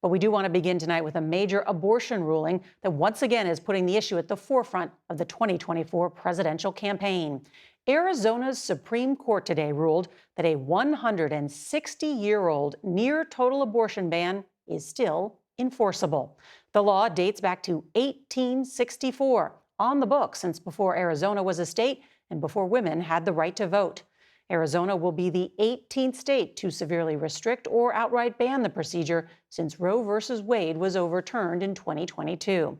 But we do want to begin tonight with a major abortion ruling that once again is putting the issue at the forefront of the 2024 presidential campaign. Arizona's Supreme Court today ruled that a 160-year-old near total abortion ban is still enforceable. The law dates back to 1864, on the books since before Arizona was a state and before women had the right to vote. Arizona will be the 18th state to severely restrict or outright ban the procedure since Roe v. Wade was overturned in 2022.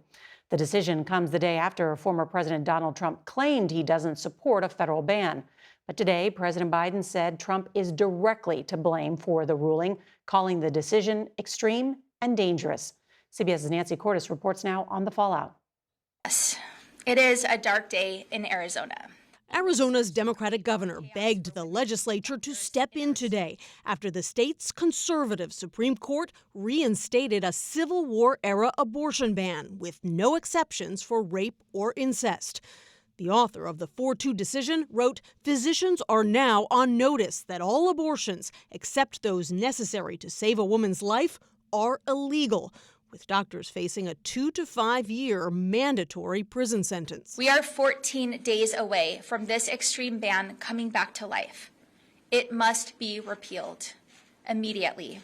The decision comes the day after former President Donald Trump claimed he doesn't support a federal ban. But today, President Biden said Trump is directly to blame for the ruling, calling the decision extreme and dangerous. CBS's Nancy Cordes reports now on the fallout. Yes, it is a dark day in Arizona. Arizona's Democratic governor begged the legislature to step in today after the state's conservative Supreme Court reinstated a Civil War-era abortion ban with no exceptions for rape or incest. The author of the 4-2 decision wrote, "Physicians are now on notice that all abortions, except those necessary to save a woman's life, are illegal," with doctors facing a 2 to 5 year mandatory prison sentence. We are 14 days away from this extreme ban coming back to life. It must be repealed immediately.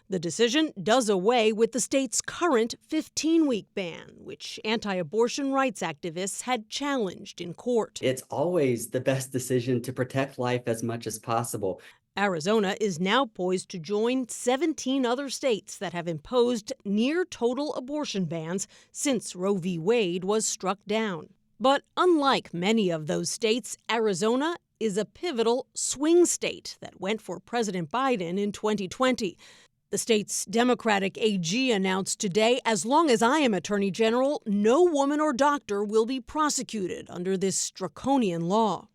The decision does away with the state's current 15-week ban, which anti-abortion rights activists had challenged in court. It's always the best decision to protect life as much as possible. Arizona is now poised to join 17 other states that have imposed near-total abortion bans since Roe v. Wade was struck down. But unlike many of those states, Arizona is a pivotal swing state that went for President Biden in 2020. The state's Democratic AG announced today, as long as I am Attorney General, no woman or doctor will be prosecuted under this draconian law.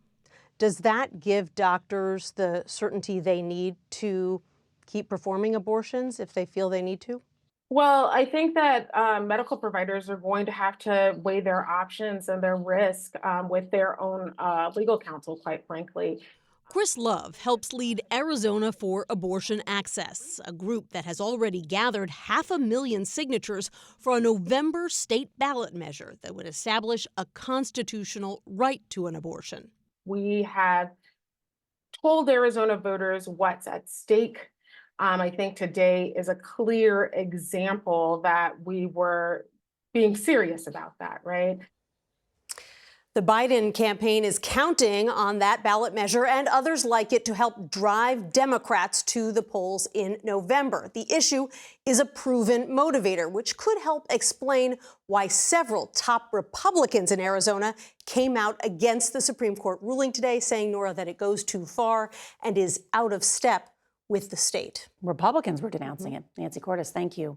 Does that give doctors the certainty they need to keep performing abortions if they feel they need to? Well, I think that medical providers are going to have to weigh their options and their risk with their own legal counsel, quite frankly. Chris Love helps lead Arizona for Abortion Access, a group that has already gathered 500,000 signatures for a November state ballot measure that would establish a constitutional right to an abortion. We have told Arizona voters what's at stake. I think today is a clear example that we were being serious about that, right? The Biden campaign is counting on that ballot measure and others like it to help drive Democrats to the polls in November. The issue is a proven motivator, which could help explain why several top Republicans in Arizona came out against the Supreme Court ruling today, saying, Norah, that it goes too far and is out of step with the state. Republicans were denouncing it. Nancy Cordes, thank you.